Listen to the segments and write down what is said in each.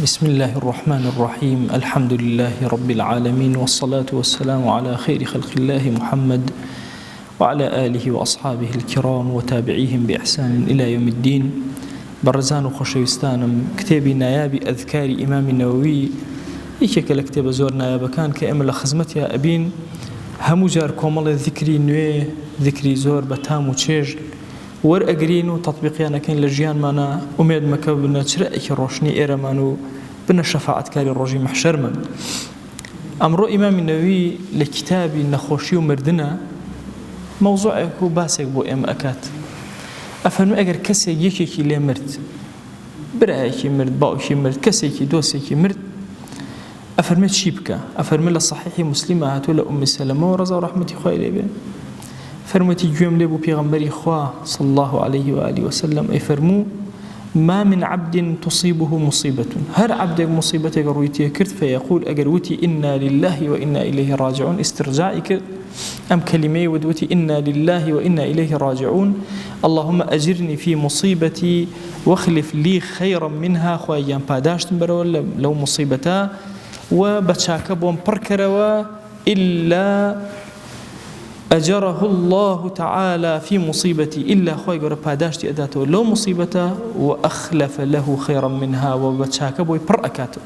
بسم الله الرحمن الرحيم الحمد لله رب العالمين والصلاة والسلام على خير خلق الله محمد وعلى آله وأصحابه الكرام وتابعيهم بإحسان إلى يوم الدين. برزان وخشوستانم كتابي نيابي أذكار إمام النووي يكيك لكتاب زور نيابا كان كأمل خزمتها أبين همجار كومل ذكري نوي ذكري زور بتام وتشيج ور أجرين وتطبيقيانا كان لجيان مانا أميد مكابنا تشرأك الروشني إيرمانو بنا شفاعة كاري الرجي محشر من أمرو إمام النووي لكتابي نخوشي ومردنا موضوعك وباسك بو إم أكات أفهمو أجر كسي يكيكي لي مرد برأيكي مرد باوكي مرد كسيكي دوسيكي مرد أفرمت شيبكا أفرمت للصحيح مسلمة هاتولا أم السلامة ورزا ورحمة خوالي بين فرمتي جوم لبو بيغمبري خواه صلى الله عليه وآله وسلم أي فرمو ما من عبد تصيبه مصيبة هر عبد مصيبتك رويتيه كرت فيقول أقروتي إنا لله وإنا إليه راجعون استرجاعك أم كلمة ودوتي إنا لله وإنا إليه راجعون اللهم أجرني في مصيبتي واخلف لي خيرا منها خوايان باداشتن برو لو مصيبتا وبتشاكبهم بركروا إلا أجره الله تعالى في مصيبتي إلا خوي قرب باداشتي أداته لو مصيبته وأخلف له خيرا منها وبتشاكبه برأكاته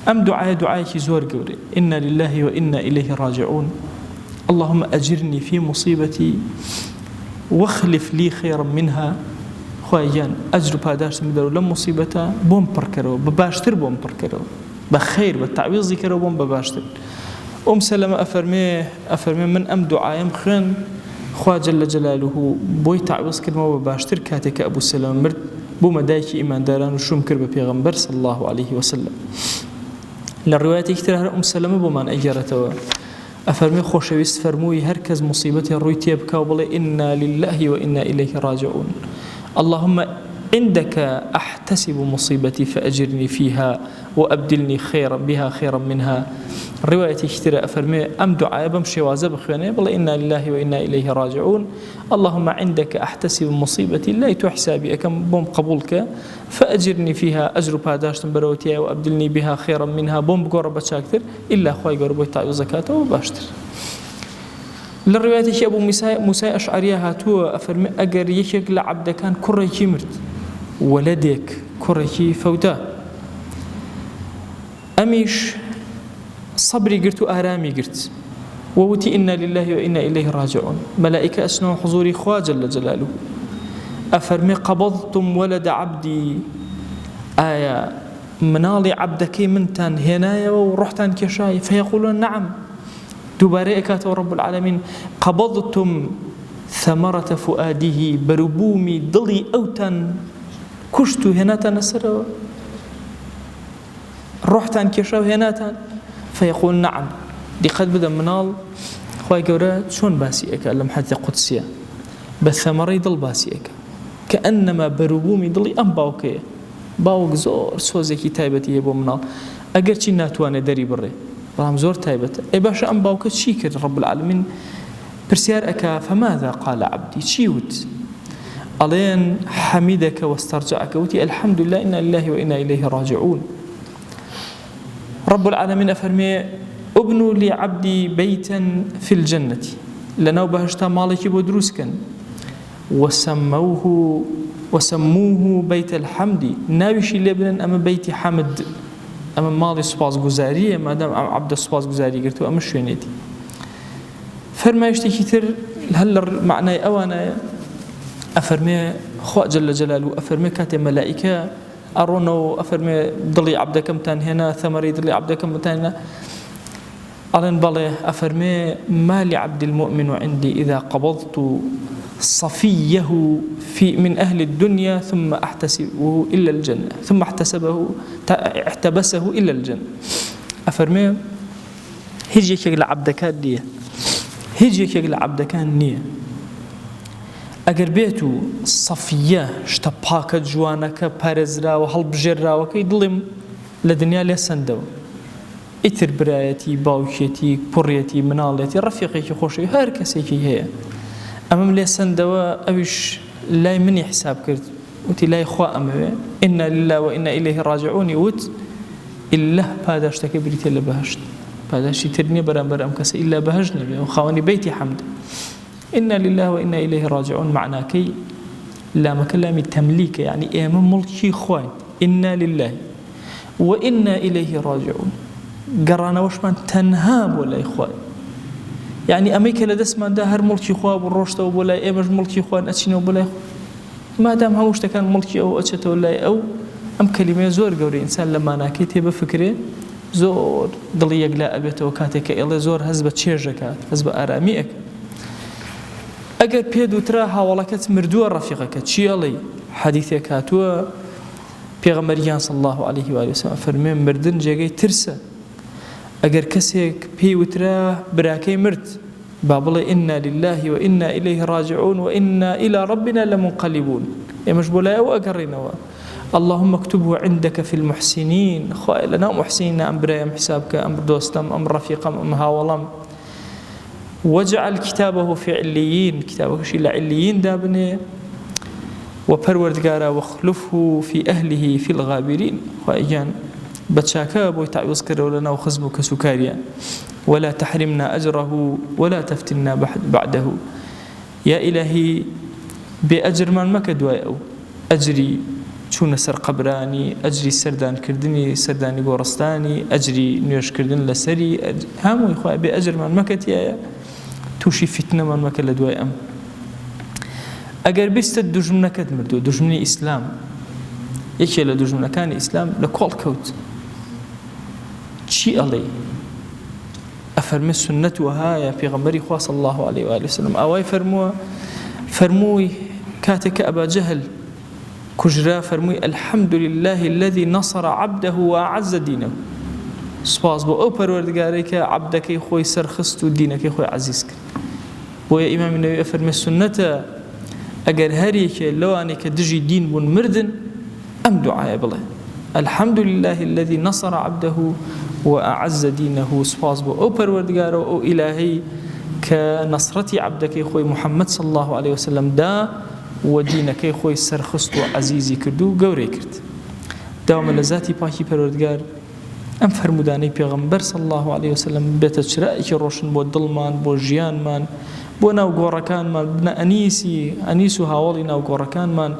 أم دعائك زور قوري إنا لله وإنا إليه راجعون اللهم أجرني في مصيبتي واخلف لي خيرا منها خويان أجر باداشتي مدرو لو مصيبته بوم بركرو بباشتر بوم بركرو بخير بالتعويض ذكروا بوم بباشتر أم سلمة أفرمي من أم دعايم خن خوا جل جلاله بوي تعويض كلمة وباشتر كاتك أبو سلمة مرد بو مدايك إيمان داران وشوم كرب بيغمبر صلى الله عليه وسلم للروايات كتير أم سلمة بمان أجرته أفرمي خوشويست فرموي هركز مصيبتي رويتي بكا وبلي إنا لله وإنا إليه راجعون اللهم عندك أحتسب مصيبتي فأجرني فيها وأبدلني خيرا منها رواية كتير أفرمي أم دعاء بمشي وازب خياني بل إنا لله وإنا إليه راجعون اللهم عندك أحتسب مصيبتي لا تحسى بأكم بوم قبولك فأجرني فيها أجر باداشتن بروتيا وأبدلني بها خيرا منها بوم بقرب شاكتر إلا خواي قربوا يتعيو زكاته وباشتر للرواية أبو موسى أشعرية هاتو أفرمي أجر يشك لعبد كان كريكي مرت ولدك كريكي فوتا أميش صبري قرت وآرامي قرت ووتي إنا لله وإنا إليه راجعون ملائكة أسنوا حضوري خواه جل جلاله أفرمي قبضتم ولد عبدي آية منالي عبدك منتان هنايا ورحتان كشاي فيقولون نعم دبارئكات رب العالمين قبضتم ثمرة فؤاده بربومي ضلي أوتان كشتو هناتان سروا رحتان كشاو هناتان فيقول نعم دي قد بدأ منال خواهي قورا شون باسيئك ألم حتى قدسية بالثمري ضل باسيئك كأنما بربومي ضلي أم باوكي باوك زور سوزيكي تايبتي يبو منال أقر چي ناتواني داري بري رام زور تايبت أي باشا أم باوك تشيكر رب العالمين برسيار أكا فماذا قال عبدي تشيوت ألين حميدك واسترجعك وتي الحمد لله إنا لله وإنا إليه راجعون رب العالمين أفرمي ابنوا لي عبدي بيتا في الجنة لنو بهشتا مالكي بدروسكن وسموه بيت الحمد ناوشي لبنان أما بيت حمد أما مالي سباس گزارية ما دام عبد سباس گزاري قرتو أما شوينيتي فرما يشتكي كتير هل معنى أوانا أفرمي خواء جل جلاله أفرمي كاتب ملائكة أرونو أفرمي ضلي عبدكم تان هنا ثمري ضلي عبدكم تان هنا ألين بالي أفرمي ما لعبد المؤمن عندي إذا قبضت صفيه من أهل الدنيا ثم احتسبه إلا الجنة ثم احتبسه إلا الجنة أفرمي هجيك لعبدكان نية هجيك لعبدكان نية أجر بيتو صفية اشتباك جوانك بارزرا وهالبجرا وكي ظلم لدنيا لسندو إثر برايتي باوكيتي بريتي منالتي رفيقي خوشي هر كسي هي أمام لسندو أوش لا مني حساب كرت وتی لای خوا ئەمەوێ ئینا لله وئینا ئیلەیه ڕاجعون وت ئیلا پاداشتەکە بریتێ لە بەهەشت پاداشتی تر نییە بەرامبەر ئەم کەسە ئیلا بەهەشت نەبێ و خاوەنی بەیتی حەمد ئینا لله وئینا ئیلەیه ڕاجعون معناکەی لامەکە لامی تەملیکە یعنی ئێمە مڵکی خوین ئینا لله وئینا ئیلەیه ڕاجعون گەڕانەوەشمان تەنها بۆ لای خوای یعنی ئەمەی کە لە دەستماندا هەر مڵکی خوا بۆ ڕۆشتەوە بۆ لای ئێمەش مڵکی خوان ئەچینەوە بۆ لای مادام هەموو شتەکان مڵکی ئەو ئەچێتەوە لای ئەو ئەم کەلیمەیە زۆر گەورەی ئینسان لە ماناکەی تێ بفکرێ زۆر دڵی یەکلا ئەبێتەوە کاتێک کە ئێڵێ زۆر هەز بە چێژەکات هەز بە ئارامی ئەکات ئەگەر پێ دووترا هاوڵەکەت مردووە ڕەفیقەکە چی ئەڵێی حەدیثێک هاتووە پێغەمبەریان صلی الله عليه و آله وسلم فەرمێ مردن جێگەی ترسە ئەگەر کەسێک پێی وترا براکەی مرد با بڵێ ئینا لله وئینا ئیلەیه ڕاجعون وئینا ئیلی ڕەبینا لەمونقەلیبون ئێمەش بۆ لای ئەو ئەگەڕێنەوە اللهم اكتبه عندك في المحسنين خوای لەناو محسنین ئەم برایم حسابکە ئەم دۆستم ئەم ڕەفیقم ئەم هاوڵەم وجعل كتابه في عليين كتابكشي لعليين دابني وپروردگارا وخلفه في أهله في الغابرين وإيان بتشاكا بو تعويض كرو لنا وخزمو كسكاريا ولا تحرمنا أجره ولا تفتنا بعده يا إلهي بأجر من مكدوا أو أجري چون سر قبراني أجري سردان كردني سرداني بورستاني أجري نيوش كردن لسري همو إخوة بأجر من مكتيا توشي فتنة من مكة لدواء أم ئەگەر بیستت دوژمنەکەت مردووە دوژمنی ئیسلام یەکێ لە دوژمنەکانی ئیسلام لە کۆڵ کەوت چی ئەڵێ ئەفەرمێ سنەت وهایە پێغەمبەری خوا صلی الله عليه وآله وسلم ئەوای فەرمووی کاتێک کە ئەبا جەهل کوژرا فەرمووی الحمد لله الذي نصر عبده وأعز دينه سپاس بۆ ئەو پەروەردگارەی کە عەبدەکەی خۆی سەرخست و دینەکەی خۆی عەزیز کرد بۆیە ئیمامی نەووی ئەفەرمێ سنەتە ئەگەر هەرێکێ لەوانەی کە دژی دین بوون مردن ئەم دوعایە بڵێ الحمد لله الذي نصر عبده وأعز دينه سپاس بۆ ئەو پەروەردگارە و ئەو ئیلاهەی کە نەسرەتی عەبدەکەی خۆی محەممەد صلی الله عليه وسلم دا و دینەکەی خۆی سەرخست و عەزیزی کرد و گەورەی کرد داوامە لە ذاتی پاکی پەروەردگار ئەم فەرمودانەی پێغەمبەر صلی الله عليه وسلم بێتە چرایەکی ڕۆشن بۆ دڵمان بۆ ژیانمان بۆ ناو گۆڕەکانمان بنە ئەنیس و هاوڵی ناو گۆڕەکانمان